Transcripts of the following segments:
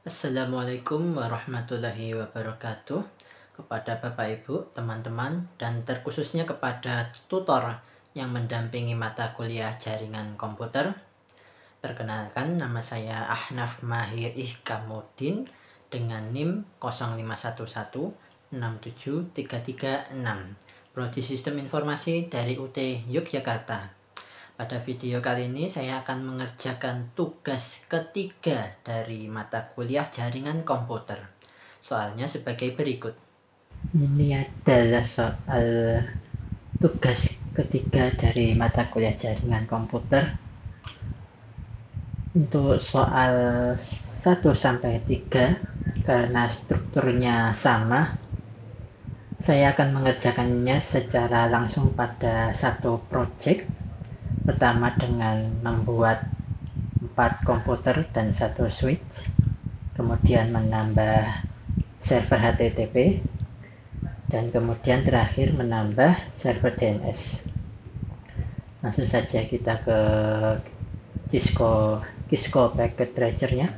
Assalamualaikum warahmatullahi wabarakatuh kepada Bapak Ibu, teman-teman, dan terkhususnya kepada tutor yang mendampingi mata kuliah jaringan komputer. Perkenalkan, nama saya Ahnaf Mahir Ihkamuddin dengan NIM 051167336, Prodi Sistem Informasi dari UT Yogyakarta. Pada video kali ini saya akan mengerjakan tugas ketiga dari mata kuliah jaringan komputer. Soalnya sebagai berikut. Ini adalah soal tugas ketiga dari mata kuliah jaringan komputer. Untuk soal 1-3 karena strukturnya sama, saya akan mengerjakannya secara langsung pada satu project. Pertama dengan membuat 4 komputer dan 1 switch, kemudian menambah server HTTP, dan kemudian terakhir menambah server DNS. Langsung saja kita ke Cisco Packet Tracer-nya.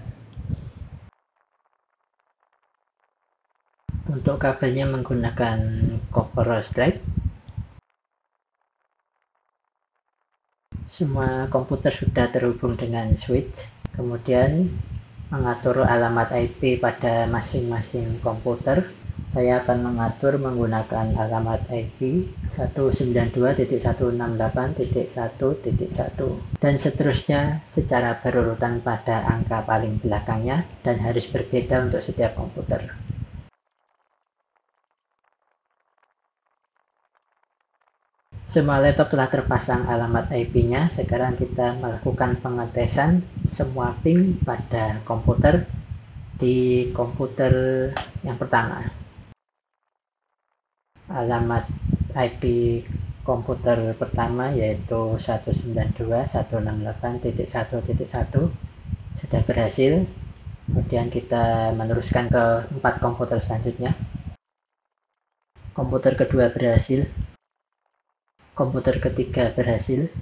Untuk kabelnya menggunakan copper stripe. Semua komputer sudah terhubung dengan switch, kemudian mengatur alamat IP pada masing-masing komputer. Saya akan mengatur menggunakan alamat IP 192.168.1.1 dan seterusnya secara berurutan pada angka paling belakangnya dan harus berbeda untuk setiap komputer. Semua laptop telah terpasang alamat IP-nya. Sekarang kita melakukan pengetesan semua ping pada komputer di komputer yang pertama. Alamat IP komputer pertama yaitu 192.168.1.1 sudah berhasil. Kemudian kita meneruskan ke 4 komputer selanjutnya. Komputer kedua berhasil. Komputer ketiga berhasil,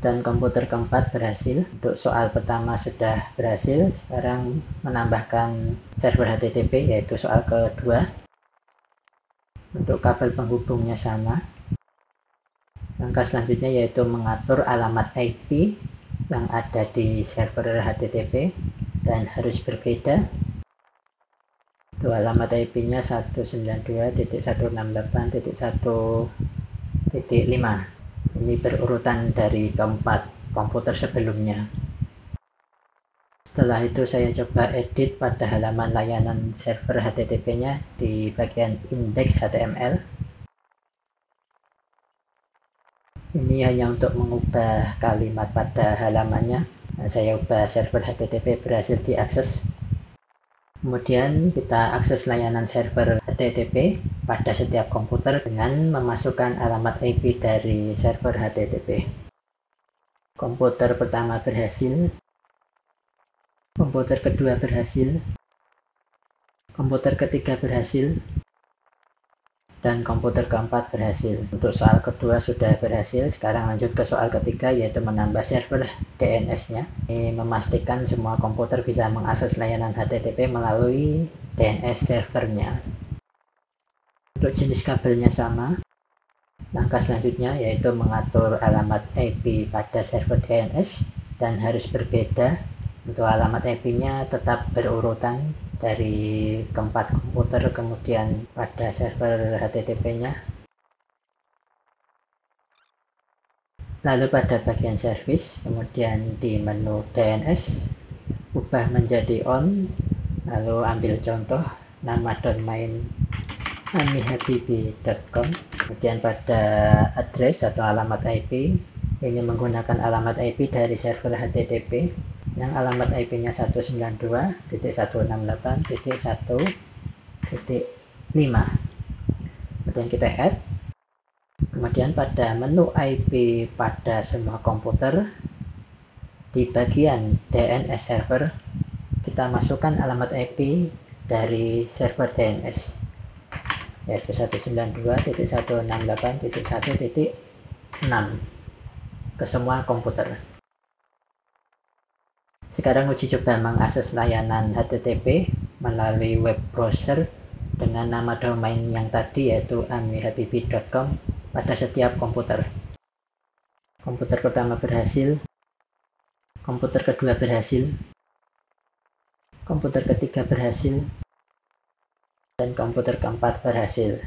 dan komputer keempat berhasil. Untuk soal pertama sudah berhasil, sekarang menambahkan server HTTP yaitu soal kedua. Untuk kabel penghubungnya sama. Langkah selanjutnya yaitu mengatur alamat IP yang ada di server HTTP dan harus berbeda. Itu alamat IP-nya 192.168.1.5. Ini berurutan dari keempat komputer sebelumnya. Setelah itu saya coba edit pada halaman layanan server HTTP-nya di bagian index HTML. Ini hanya untuk mengubah kalimat pada halamannya. Saya ubah server HTTP berhasil diakses. Kemudian kita akses layanan server HTTP pada setiap komputer dengan memasukkan alamat IP dari server HTTP. Komputer pertama berhasil, komputer kedua berhasil, komputer ketiga berhasil, dan komputer keempat berhasil. Untuk soal kedua sudah berhasil. Sekarang lanjut ke soal ketiga yaitu menambah server DNS-nya. Ini memastikan semua komputer bisa mengakses layanan HTTP melalui DNS servernya. Untuk jenis kabelnya sama. Langkah selanjutnya yaitu mengatur alamat IP pada server DNS dan harus berbeda. Untuk alamat IP-nya tetap berurutan dari keempat komputer kemudian pada server HTTP-nya. Lalu pada bagian service, kemudian di menu DNS ubah menjadi on, lalu ambil contoh nama domain amihabibi.com. Kemudian pada address atau alamat IP ini menggunakan alamat IP dari server HTTP yang alamat IP-nya 192.168.1.5. Kemudian kita add. Kemudian pada menu IP pada semua komputer di bagian DNS server kita masukkan alamat IP dari server DNS yaitu 192.168.1.6 ke semua komputer. Sekarang uji coba mengakses layanan HTTP melalui web browser dengan nama domain yang tadi, yaitu amihabibi.com, pada setiap komputer. Komputer pertama berhasil, komputer kedua berhasil, komputer ketiga berhasil, dan komputer keempat berhasil.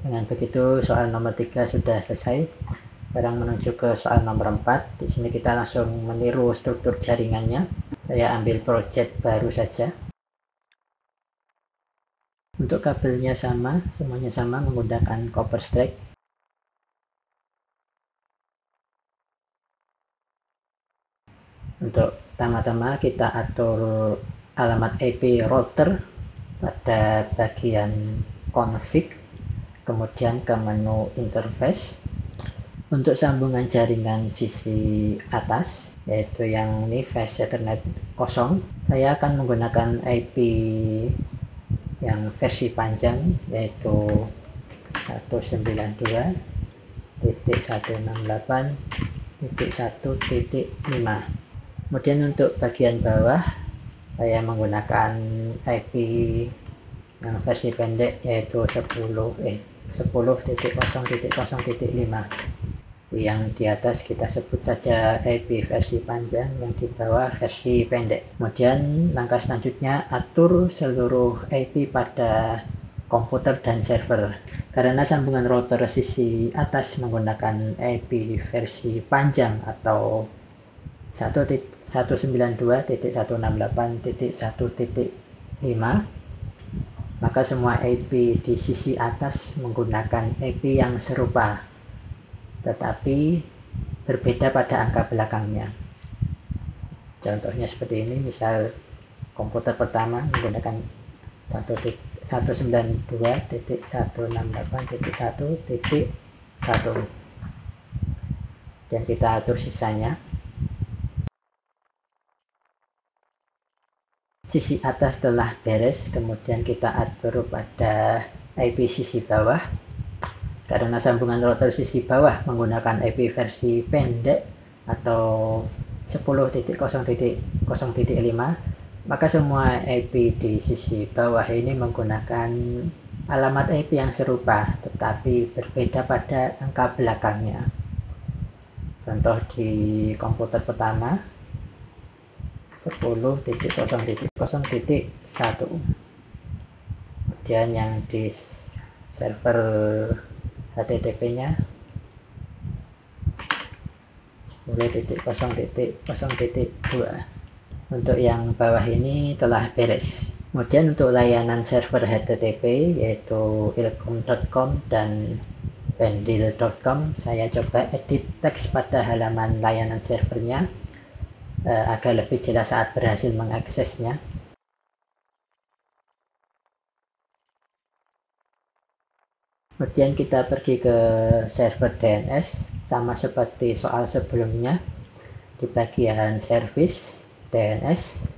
Dengan begitu soal nomor 3 sudah selesai. Sekarang menuju ke soal nomor 4. Di sini kita langsung meniru struktur jaringannya. Saya ambil project baru saja. Untuk kabelnya sama, semuanya sama menggunakan copper strap. Untuk pertama-tama kita atur alamat IP router pada bagian config, kemudian ke menu interface. Untuk sambungan jaringan sisi atas, yaitu yang ini fast ethernet 0, saya akan menggunakan IP yang versi panjang, yaitu 192.168.1.5. Kemudian untuk bagian bawah saya menggunakan IP yang versi pendek, yaitu 10.0.0.5. Yang di atas kita sebut saja IP versi panjang, yang di bawah versi pendek. Kemudian langkah selanjutnya atur seluruh IP pada komputer dan server. Karena sambungan router sisi atas menggunakan IP versi panjang atau 192.168.1.5, maka semua IP di sisi atas menggunakan IP yang serupa, tetapi berbeda pada angka belakangnya. Contohnya seperti ini, misal komputer pertama menggunakan 192.168.1.1, dan kita atur sisanya. Sisi atas telah beres, kemudian kita atur pada IP sisi bawah. Karena sambungan router sisi bawah menggunakan IP versi pendek atau 10.0.0.5, maka semua IP di sisi bawah ini menggunakan alamat IP yang serupa tetapi berbeda pada angka belakangnya. Contoh di komputer pertama 10.0.0.1. Kemudian yang di server HTTP-nya 10.0.0.2. Untuk yang bawah ini telah beres. Kemudian untuk layanan server HTTP, yaitu ilkom.com dan pendil.com, saya coba edit teks pada halaman layanan servernya agar lebih jelas saat berhasil mengaksesnya. Kemudian kita pergi ke server DNS, sama seperti soal sebelumnya. Di bagian service DNS,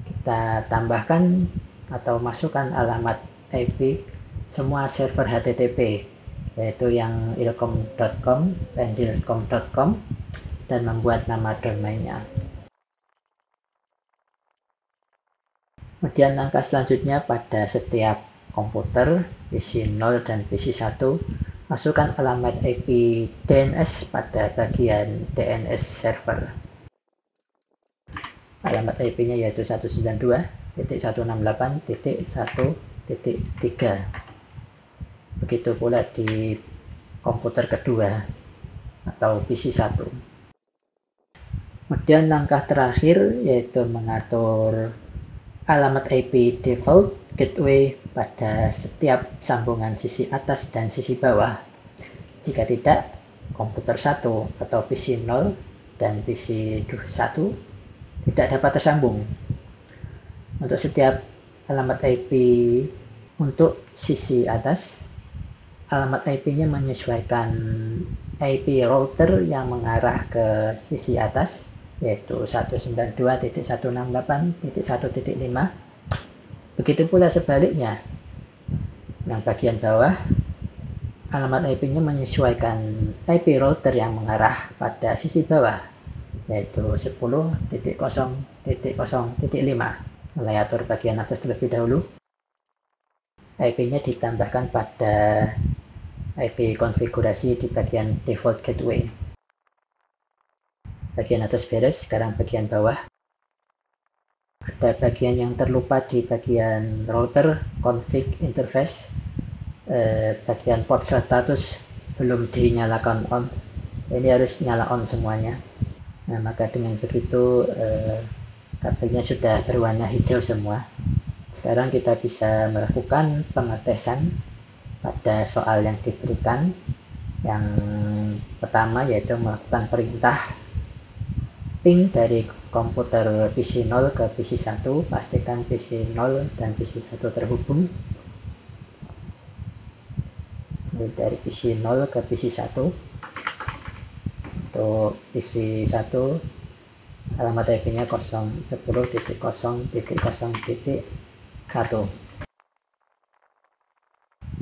kita tambahkan atau masukkan alamat IP semua server HTTP, yaitu yang ilkom.com, pendil.com, dan membuat nama domainnya. Kemudian langkah selanjutnya, pada setiap komputer PC 0 dan PC 1, masukkan alamat IP DNS pada bagian DNS server. Alamat IP-nya yaitu 192.168.1.3. Begitu pula di komputer kedua atau PC 1. Kemudian langkah terakhir yaitu mengatur alamat IP default gateway pada setiap sambungan sisi atas dan sisi bawah. Jika tidak, komputer 1 atau PC 0 dan PC 1 tidak dapat tersambung. Untuk setiap alamat IP untuk sisi atas, alamat IP-nya menyesuaikan IP router yang mengarah ke sisi atas, yaitu 192.168.1.5. Begitu pula sebaliknya, yang bagian bawah alamat IP-nya menyesuaikan IP router yang mengarah pada sisi bawah, yaitu 10.0.0.5. Mulai atur bagian atas terlebih dahulu. IP-nya ditambahkan pada IP konfigurasi di bagian default gateway. Bagian atas beres, sekarang bagian bawah. Ada bagian yang terlupa di bagian router config interface. Bagian port status belum dinyalakan on. Ini harus nyala on semuanya. Nah, maka dengan begitu kabelnya sudah berwarna hijau semua. Sekarang kita bisa melakukan pengetesan pada soal yang diberikan. Yang pertama yaitu melakukan perintah ping dari komputer PC 0 ke PC 1. Pastikan PC 0 dan PC 1 terhubung. Dari PC 0 ke PC 1. Untuk PC 1 alamat IP-nya 0.10.0.1.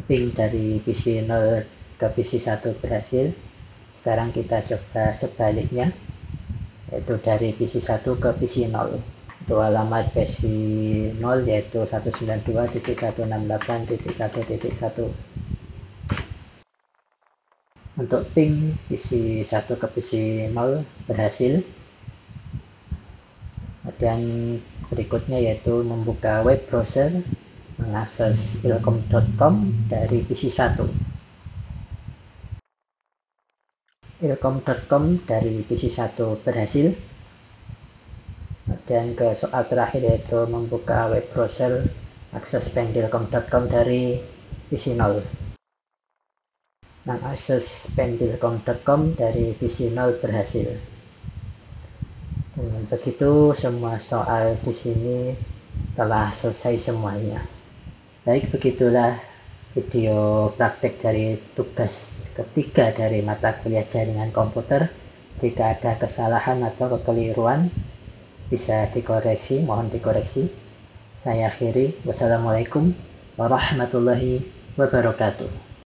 Ping dari PC 0 ke PC 1 berhasil. Sekarang kita coba sebaliknya, yaitu dari PC 1 ke PC 0. Untuk alamat PC 0 yaitu 192.168.1.1. Untuk ping PC 1 ke PC 0 berhasil. Dan berikutnya yaitu membuka web browser, mengakses ilkom.com dari PC 1. ilkom.com dari PC 1 berhasil. Dan ke soal terakhir yaitu membuka web browser, akses pendilkom.com dari PC 0. Mengakses pendilkom.com dari PC 0 berhasil. Dengan begitu semua soal di sini telah selesai semuanya. Baik, begitulah video praktek dari tugas ketiga dari mata kuliah jaringan komputer. Jika ada kesalahan atau kekeliruan bisa dikoreksi, mohon dikoreksi. Saya akhiri. Wassalamualaikum warahmatullahi wabarakatuh.